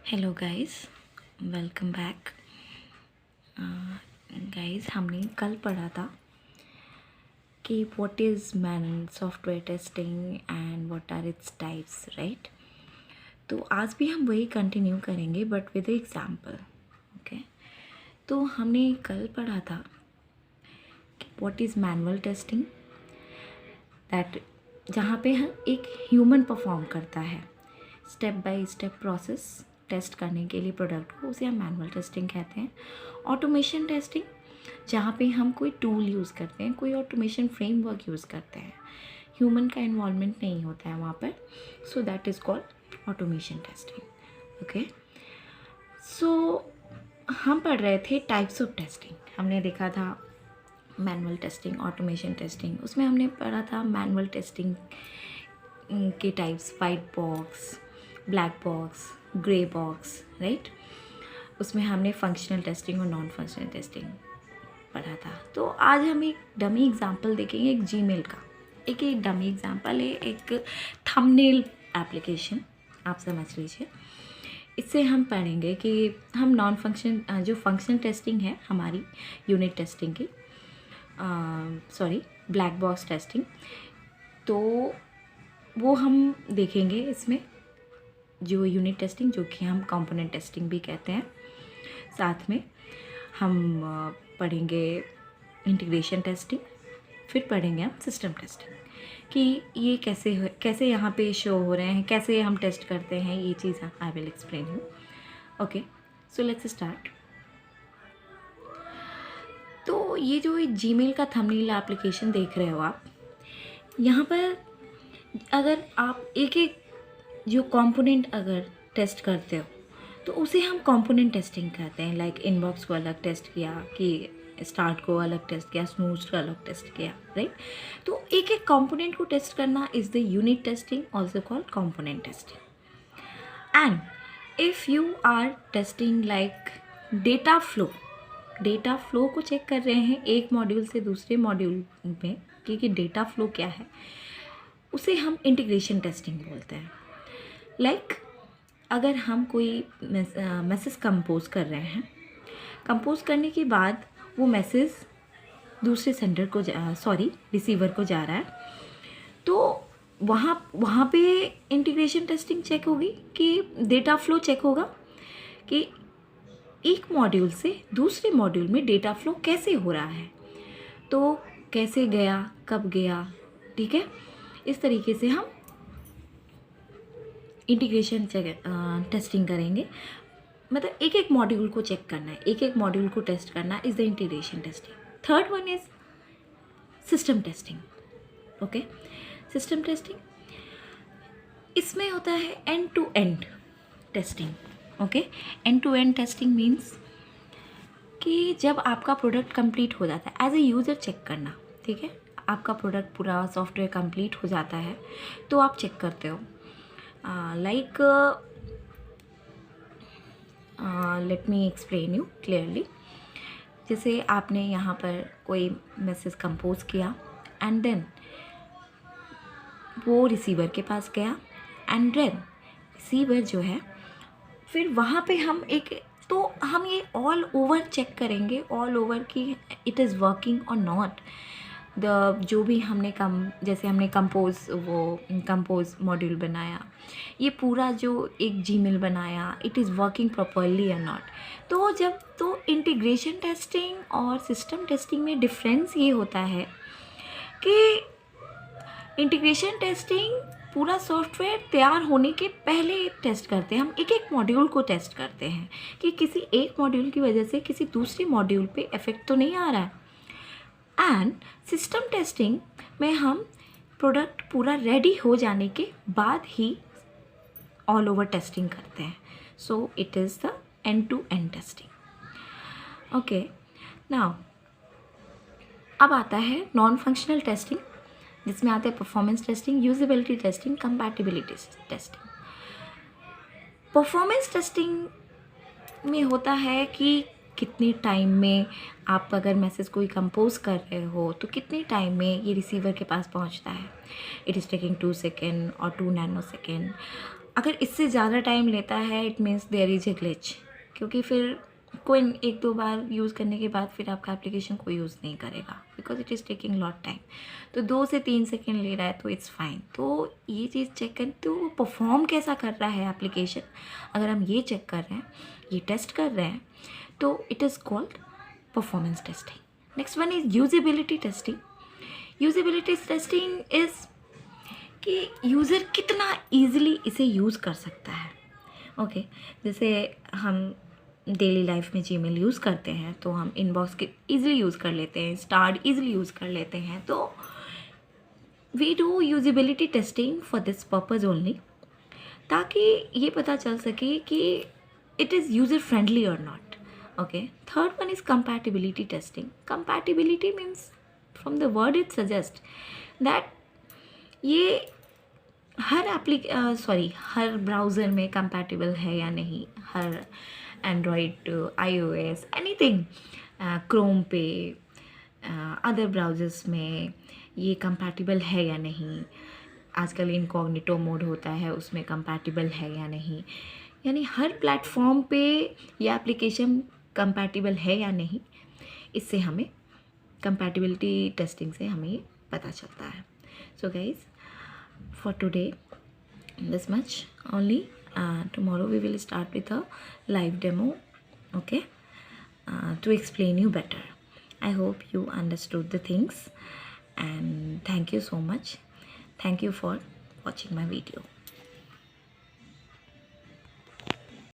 Hello guys, welcome back. Guys, हमने कल पढ़ा था कि what is man software testing and what are its types, right. तो आज भी हम वही कंटिन्यू करेंगे बट विद एग्जांपल। ओके, तो हमने कल पढ़ा था कि what is manual testing, that जहाँ पे हम एक ह्यूमन परफॉर्म करता है step by step process test करने के लिए प्रोडक्ट को, उसे हम मैनुअल टेस्टिंग कहते हैं। ऑटोमेशन टेस्टिंग, जहाँ पे हम कोई टूल यूज़ करते हैं, कोई ऑटोमेशन फ्रेमवर्क यूज़ करते हैं, ह्यूमन का इन्वॉल्वमेंट नहीं होता है वहाँ पर, so that is called automation testing. Okay, so हम पढ़ रहे थे टाइप्स ऑफ टेस्टिंग। हमने देखा था मैनुअल टेस्टिंग, ऑटोमेशन टेस्टिंग। उसमें हमने पढ़ा था मैनुअल टेस्टिंग के types, white box, black box, grey box, right. उसमें हमने फंक्शनल टेस्टिंग और नॉन फंक्शनल टेस्टिंग पढ़ा था। तो आज हम एक डमी एग्जांपल देखेंगे, एक जीमेल का। एक डमी एग्जांपल है, एक थंबनेल एप्लीकेशन, आप समझ लीजिए। इससे हम पढ़ेंगे कि हम नॉन फंक्शन, जो फंक्शनल टेस्टिंग है हमारी यूनिट टेस्टिंग की, ब्लैक बॉक्स टेस्टिंग, तो वो हम देखेंगे इसमें, जो यूनिट टेस्टिंग, जो कि हम कंपोनेंट टेस्टिंग भी कहते हैं। साथ में हम पढ़ेंगे इंटीग्रेशन टेस्टिंग, फिर पढ़ेंगे हम सिस्टम टेस्टिंग कि ये कैसे यहाँ पे शो हो रहे हैं, कैसे हम टेस्ट करते हैं, ये चीज़ I will explain you. Okay, so let's start. तो ये जो जीमेल का थंबनेल एप्लीकेशन देख रहे हो आप, यहाँ पर अगर आप एक एक जो कंपोनेंट अगर टेस्ट करते हो तो उसे हम कंपोनेंट टेस्टिंग कहते हैं। लाइक इनबॉक्स को अलग टेस्ट किया, कि स्टार्ट को अलग टेस्ट किया, स्नूज को अलग टेस्ट किया, राइट। तो एक एक कंपोनेंट को टेस्ट करना is the unit testing, also called component testing. And if you are testing like data flow को चेक कर रहे हैं एक मॉड्यूल से दूसरे मॉड्यूल में, क्योंकि डेटा फ्लो क्या है, उसे हम इंटीग्रेशन टेस्टिंग बोलते हैं। लाइक अगर हम कोई मैसेज कंपोज कर रहे हैं, कंपोज करने के बाद वो मैसेज दूसरे सेंडर को रिसीवर को जा रहा है, तो वहाँ पे इंटीग्रेशन टेस्टिंग चेक होगी कि डेटा फ्लो चेक होगा कि एक मॉड्यूल से दूसरे मॉड्यूल में डेटा फ्लो कैसे हो रहा है, तो कैसे गया, कब गया, ठीक है। इस तरीके से हम इंटीग्रेशन टेस्टिंग करेंगे। मतलब एक एक मॉड्यूल को चेक करना है, एक एक मॉड्यूल को टेस्ट करना is the integration testing. Third one is system testing. Okay, system testing, इसमें होता है end to end testing. Okay, end to end testing means कि जब आपका प्रोडक्ट कंप्लीट हो जाता है, एज ए यूज़र चेक करना, ठीक है। आपका प्रोडक्ट पूरा सॉफ्टवेयर कंप्लीट हो जाता है तो आप चेक करते हो। Like let me explain you clearly. जैसे आपने यहाँ पर कोई मैसेज कंपोज किया एंड देन वो रिसीवर के पास गया, एंड देन रिसीवर जो है, फिर वहाँ पे हम हम ये ऑल ओवर चेक करेंगे, ऑल ओवर कि इट इज़ वर्किंग और नॉट। जो भी जैसे हमने कंपोज मॉड्यूल बनाया, ये पूरा जो एक जीमेल बनाया, इट इज़ वर्किंग प्रॉपरली या नॉट। तो इंटीग्रेशन टेस्टिंग और सिस्टम टेस्टिंग में डिफरेंस ये होता है कि इंटीग्रेशन टेस्टिंग पूरा सॉफ्टवेयर तैयार होने के पहले टेस्ट करते हैं, हम एक एक मॉड्यूल को टेस्ट करते हैं कि किसी एक मॉड्यूल की वजह से किसी दूसरे मॉड्यूल पे इफ़ेक्ट तो नहीं आ रहा है। एंड सिस्टम टेस्टिंग में हम प्रोडक्ट पूरा रेडी हो जाने के बाद ही ऑल ओवर टेस्टिंग करते हैं। So it is the end to end testing. Okay, now अब आता है नॉन फंक्शनल टेस्टिंग, जिसमें आते हैं performance testing, usability testing, compatibility testing. Performance testing में होता है कि कितने टाइम में आप अगर मैसेज कोई कंपोज कर रहे हो तो कितने टाइम में ये रिसीवर के पास पहुंचता है। इट इज़ टेकिंग 2 सेकेंड और 2 नैनो सेकेंड, अगर इससे ज़्यादा टाइम लेता है it means there is a glitch, क्योंकि फिर कोई 1-2 बार यूज़ करने के बाद फिर आपका एप्लीकेशन कोई यूज़ नहीं करेगा, because it is taking lot time. तो 2 से 3 सेकेंड ले रहा है तो इट्स फाइन। तो ये चीज़ चेक करें तो परफॉर्म कैसा कर रहा है एप्लीकेशन। अगर हम ये चेक कर रहे हैं, ये टेस्ट कर रहे हैं, तो it is called performance testing. Next one is usability testing. Usability testing is कि यूज़र कितना ईज़िली इसे यूज़ कर सकता है। ओके, जैसे हम डेली लाइफ में जीमेल यूज़ करते हैं तो हम इनबॉक्स के ईज़िली यूज़ कर लेते हैं, स्टार्ट ईज़िली यूज़ कर लेते हैं। तो we do usability testing for this purpose only, ताकि ये पता चल सके कि इट इज़ यूज़र फ्रेंडली और not. Okay, third one is compatibility testing. compatibility means from the word it suggest that ये हर ब्राउज़र में कंपैटिबल है या नहीं, हर एंड्रॉयड, iOS, एनीथिंग, क्रोम पे, अदर ब्राउज़र्स में ये कंपैटिबल है या नहीं। आजकल इनकॉग्निटो मोड होता है, उसमें कंपैटिबल है या नहीं, यानी हर प्लेटफॉर्म पे ये एप्लीकेशन कंपैटिबल है या नहीं, इससे हमें कंपैटिबिलिटी टेस्टिंग से हमें ये पता चलता है। So guys, for today this much only. Tomorrow we will start with a live demo, okay, to explain you better. I hope you understood the things, and thank you so much. Thank you for watching my video.